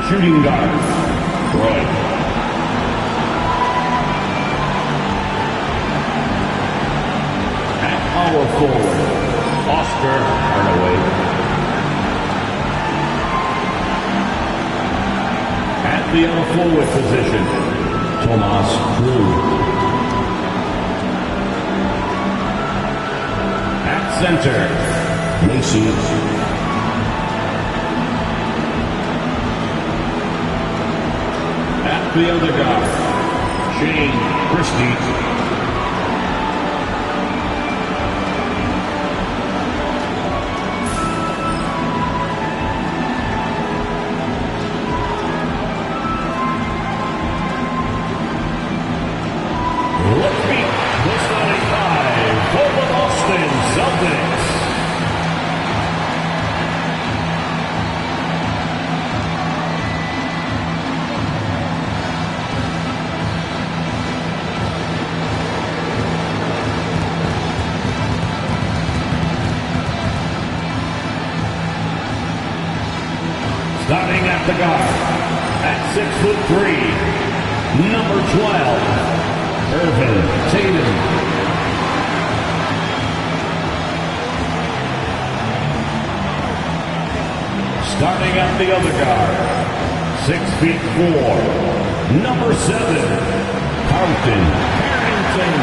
shooting guard, Troy. At power forward, Oscar Hardaway. At the other forward position, Tomas Krug. At center, Macy. At the other guard, Shane Christie. Let's meet the starting five for the Boston Celtics. Starting at the guard, at 6'3", number 12, Irvin Tatum. Starting at the other guard, 6'4", number 7, Carlton Harrington.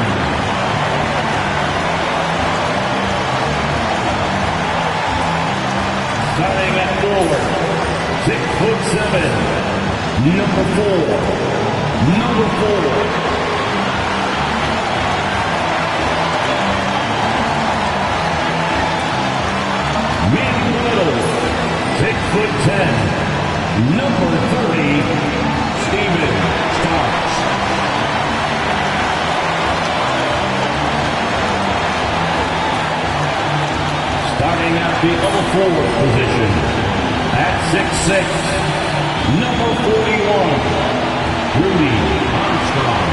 Starting at forward, 6'7", number 4. Middle, 6'10", number 30, Steven Starks. Starting at the other forward position, at 6'6", number 41, Rudy Armstrong.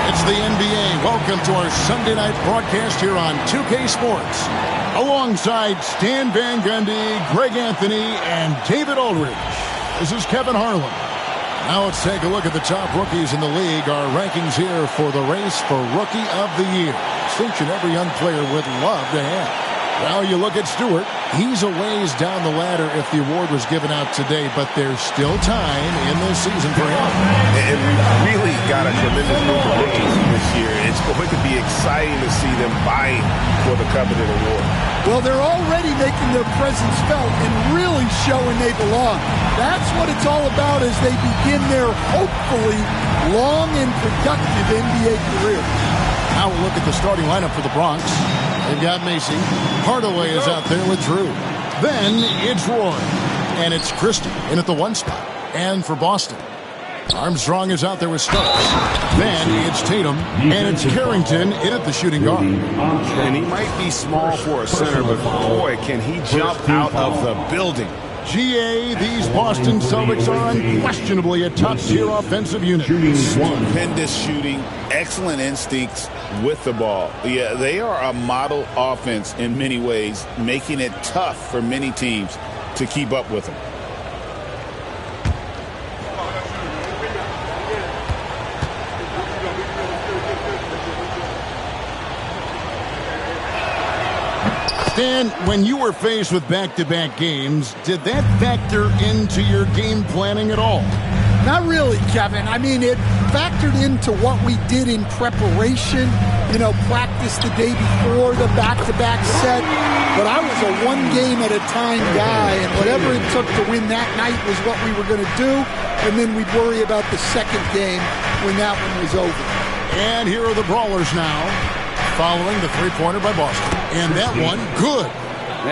It's the NBA. Welcome to our Sunday night broadcast here on 2K Sports. Alongside Stan Van Gundy, Greg Anthony, and David Aldridge. This is Kevin Harlan. Now let's take a look at the top rookies in the league. Our rankings here for the race for Rookie of the Year. Distinction every young player would love to have. Well, you look at Stewart. He's a ways down the ladder if the award was given out today, but there's still time in this season for him. And we've really got a tremendous group of rookies this year. It's going to be exciting to see them vying for the coveted award. Well, they're already making their presence felt and really showing they belong. That's what it's all about as they begin their, hopefully, long and productive NBA career. Now we'll look at the starting lineup for the Bronx. They've got Macy. Hardaway is out there with Drew. Then it's Roy. And it's Christie in at the 1 spot. And for Boston, Armstrong is out there with Starks. Then it's Tatum. And it's Carrington in at the shooting guard. And he might be small for a center, but boy, can he jump out of the building. GA, these Boston Celtics are unquestionably a top-tier offensive unit. Stupendous shooting, excellent instincts with the ball. Yeah, they are a model offense in many ways, making it tough for many teams to keep up with them. Stan, when you were faced with back-to-back games, did that factor into your game planning at all? Not really, Kevin. I mean, it factored into what we did in preparation, practice the day before the back-to-back set. But I was a one-game-at-a-time guy, and whatever it took to win that night was what we were going to do, and then we'd worry about the second game when that one was over. And here are the Brawlers now, following the three-pointer by Boston. And that one, good.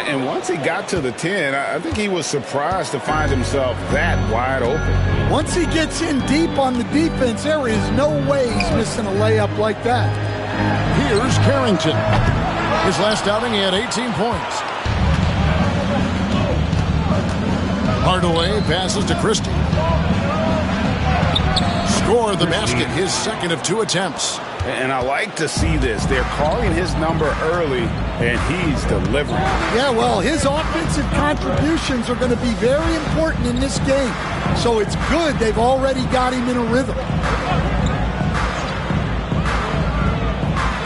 And once he got to the 10, I think he was surprised to find himself that wide open. Once he gets in deep on the defense, there is no way he's missing a layup like that. Here's Carrington. His last outing, he had 18 points. Hardaway passes to Christie. Scored the basket, his second of 2 attempts. And I like to see this. They're calling his number early, and he's delivering. Yeah, well, his offensive contributions are going to be very important in this game. So it's good they've already got him in a rhythm.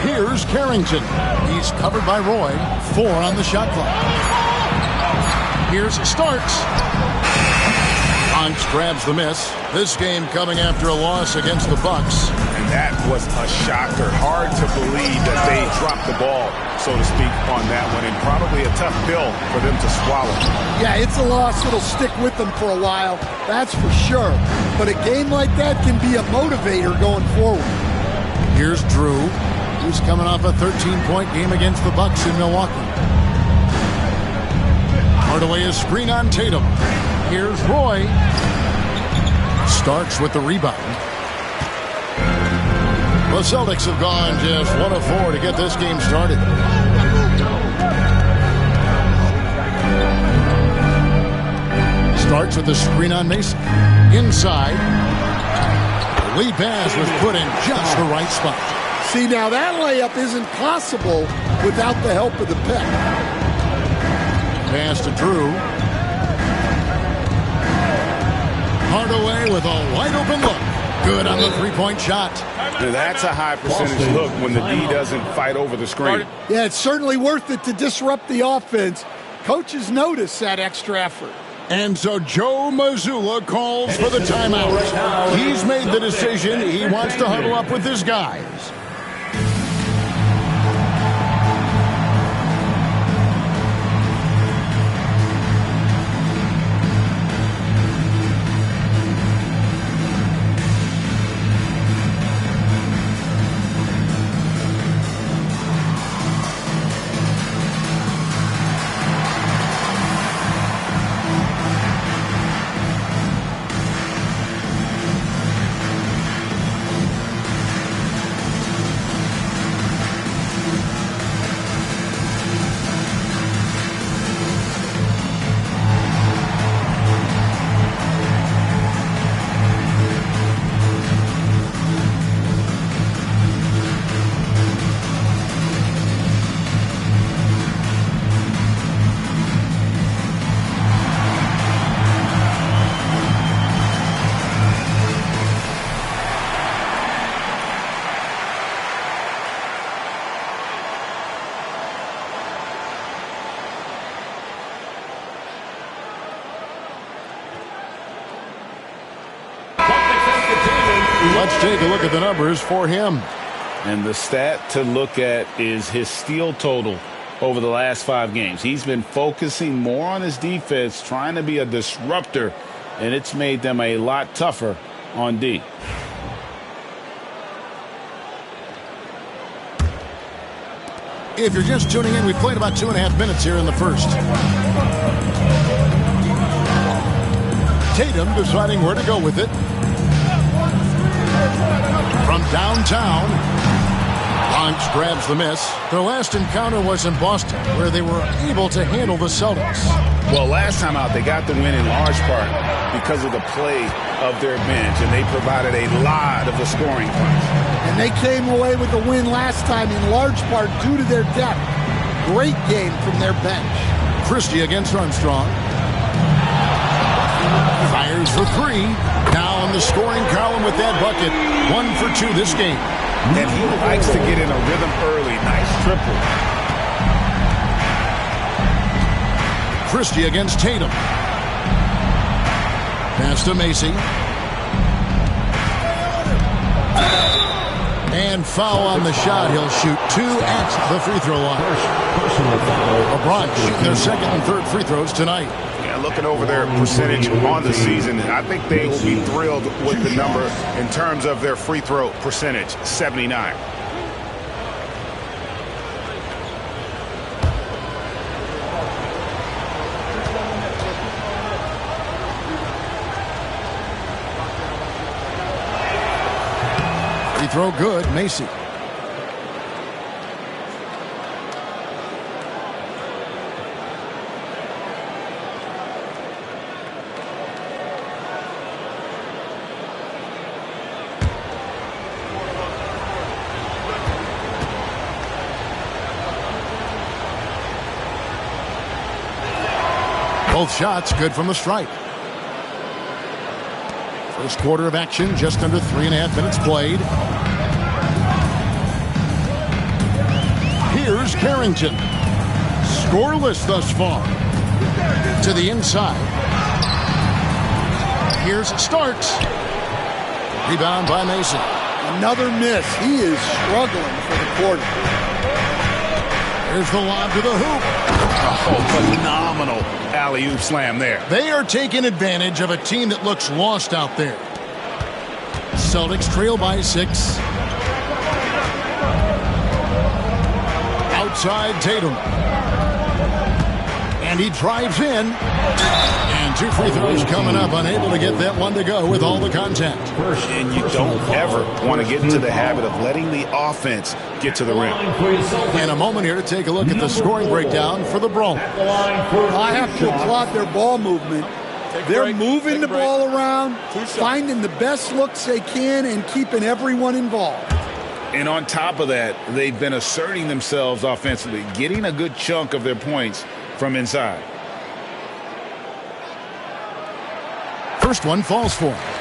Here's Carrington. He's covered by Roy. 4 on the shot clock. Here's Starks. Bronx grabs the miss. This game coming after a loss against the Bucks. And that was a shocker. Hard to believe that they dropped the ball, so to speak, on that one. And probably a tough pill for them to swallow. Yeah, it's a loss that'll stick with them for a while. That's for sure. But a game like that can be a motivator going forward. Here's Drew. He's coming off a 13-point game against the Bucks in Milwaukee. Hardaway is screen on Tatum. Here's Roy. Starks with the rebound. The Celtics have gone just 1 of 4 to get this game started. Starks with the screen on Mason. Inside. The lead pass was put in just the right spot. See, now that layup isn't possible without the help of the pick. Pass to Drew. Hardaway with a wide open look. Good on the three-point shot. Now that's a high percentage look when the D doesn't fight over the screen. Yeah, it's certainly worth it to disrupt the offense. Coaches notice that extra effort. And so Joe Mazzulla calls for the timeout. He's made the decision. He wants to huddle up with his guys. Let's take a look at the numbers for him. And the stat to look at is his steal total over the last 5 games. He's been focusing more on his defense, trying to be a disruptor, and it's made them a lot tougher on D. If you're just tuning in, we played about 2.5 minutes here in the first. Tatum deciding where to go with it. From downtown, Bronx grabs the miss. Their last encounter was in Boston, where they were able to handle the Celtics. Well, last time out, they got the win in large part because of the play of their bench, and they provided a lot of the scoring points. And they came away with the win last time in large part due to their depth. Great game from their bench. Christie against Armstrong. Fires for 3. Now in the scoring column with that bucket. 1 for 2 this game. And he likes to get in a rhythm early. Nice triple. Christie against Tatum. Pass to Macy. And foul on the shot. He'll shoot 2 at the free throw line. LeBron shooting their second and third free throws tonight. Yeah, looking over their percentage on the season, I think they will be thrilled with the number in terms of their free throw percentage, 79. Free throw good, Macy. Both shots good from the stripe. First quarter of action, just under 3.5 minutes played. Here's Carrington. Scoreless thus far. To the inside. Here's Starks. Rebound by Mason. Another miss. He is struggling for the quarter. Here's the lob to the hoop. Oh, phenomenal alley-oop slam there. They are taking advantage of a team that looks lost out there. Celtics trail by 6. Outside Tatum. And he drives in. And 2 free throws coming up. Unable to get that one to go with all the contact. And you don't ever want to get into the habit of letting the offense get to the rim. In a moment here to take a look at the scoring breakdown for the Bronx. I have to applaud their ball movement. They're moving the ball around, finding the best looks they can, and keeping everyone involved. And on top of that, they've been asserting themselves offensively, getting a good chunk of their points from inside. First one falls for him.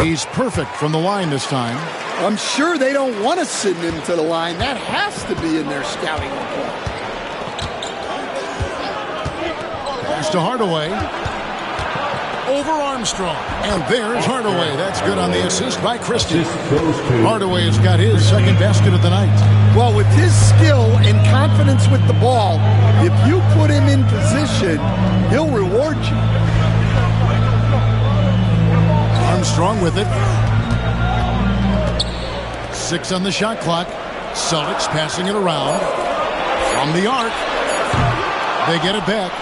He's perfect from the line this time. I'm sure they don't want to send him to the line. That has to be in their scouting report. Pass to Hardaway. Over Armstrong. And there's Hardaway. That's good on the assist by Christie. Hardaway has got his second basket of the night. Well, with his skill and confidence with the ball, if you put him in position, he'll reward you. Armstrong with it. 6 on the shot clock. Celtics passing it around. From the arc. They get it back.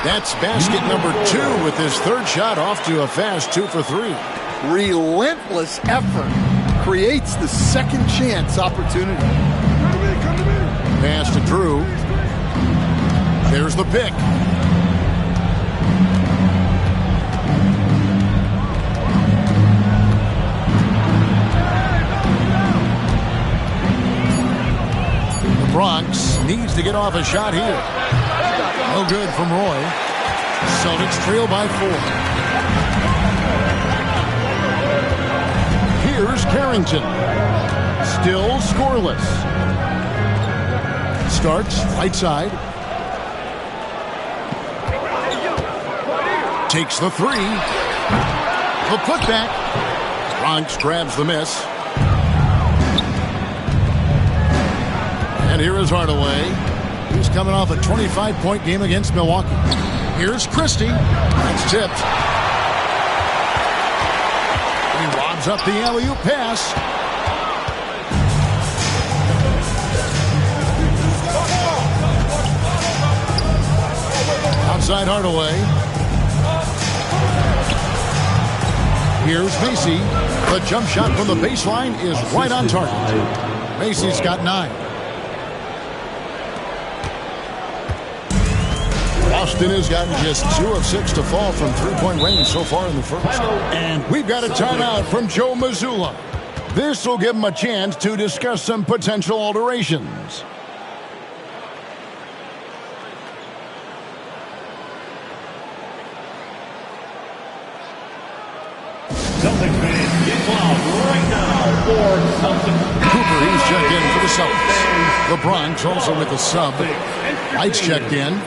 That's basket number 2 with his third shot off to a fast 2 for 3. Relentless effort creates the second chance opportunity. Pass to Drew. There's the pick. Bronx needs to get off a shot here. No good from Roy. Celtics trail by 4. Here's Carrington. Still scoreless. Starts right side. Takes the 3. The putback. Bronx grabs the miss. And here is Hardaway. He's coming off a 25-point game against Milwaukee. Here's Christie. That's tipped. He lobs up the alley-oop pass. Outside Hardaway. Here's Macy. The jump shot from the baseline is right on target. Macy's got 9. Austin has gotten just 2 of 6 to fall from 3-point range so far in the first. And we've got a timeout from Joe Mazzulla. This will give him a chance to discuss some potential alterations. Celtics fans, get loud right now for Celtics. Cooper, he's checked in for the Celtics. The Bronx also with a sub. Lights checked in.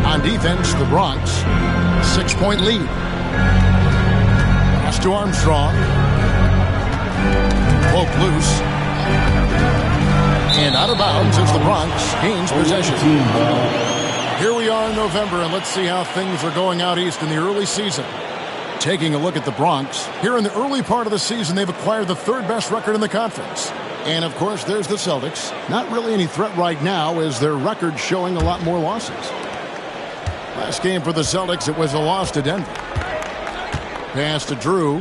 On defense, the Bronx, 6-point lead. Pass to Armstrong. Poke loose. And out of bounds as the Bronx gains possession. Here we are in November, and let's see how things are going out east in the early season. Taking a look at the Bronx, here in the early part of the season, they've acquired the third best record in the conference. And, of course, there's the Celtics. Not really any threat right now as their record showing a lot more losses. Last game for the Celtics, it was a loss to Denver. Pass to Drew.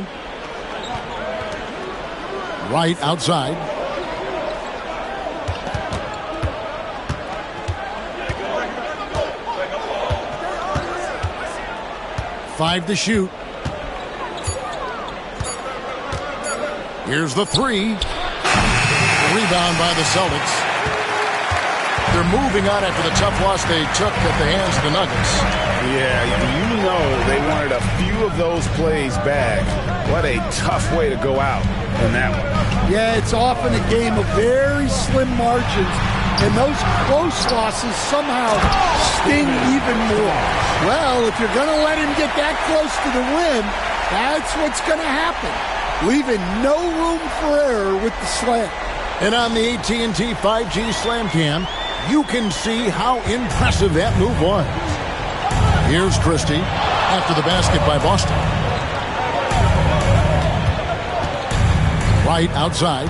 Right outside. Five to shoot. Here's the three. Rebound by the Celtics. They're moving on after the tough loss they took at the hands of the Nuggets. Yeah, you know they wanted a few of those plays back. What a tough way to go out in that one. Yeah, it's often a game of very slim margins, and those close losses somehow sting even more. Well, if you're going to let him get that close to the rim, that's what's going to happen. Leaving no room for error with the slam. And on the AT&T 5G Slam Cam, you can see how impressive that move was. Here's Christie after the basket by Boston. Right outside.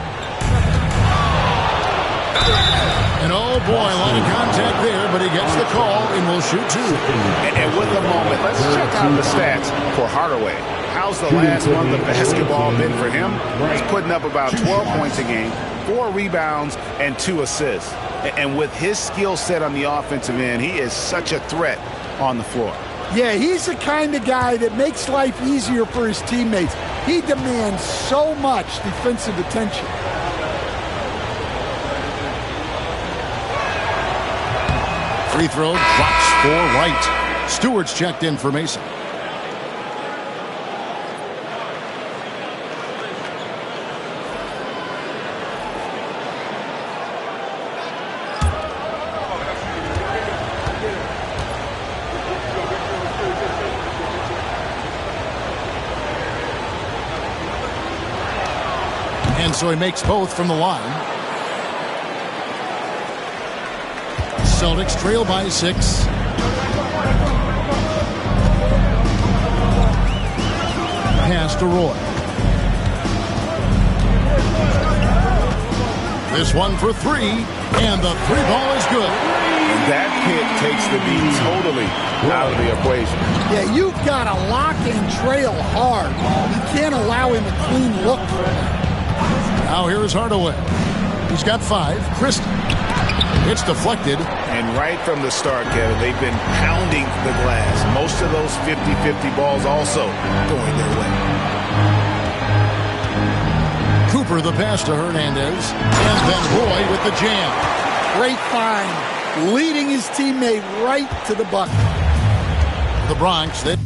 And oh boy, a lot of contact there, but he gets the call and will shoot two. And with the moment, let's check out the stats for Hardaway. How's the last month of basketball been for him? He's putting up about 12 points a game, 4 rebounds, and 2 assists. And with his skill set on the offensive end, he is such a threat on the floor. Yeah, he's the kind of guy that makes life easier for his teammates. He demands so much defensive attention. Free throw drops for Wright. Stewart's checked in for Mason. And so he makes both from the line. Celtics trail by 6. Pass to Roy. This one for 3, and the 3 ball is good. That kick takes the beat totally out of the equation. Yeah, you've got to lock and trail hard. You can't allow him a clean look for that. Now here is Hardaway. He's got 5. Christie. It's deflected. And right from the start, Kevin, they've been pounding the glass. Most of those 50-50 balls also going their way. Cooper the pass to Hernandez. And then Roy with the jam. Great find. Leading his teammate right to the bucket. The Bronx, they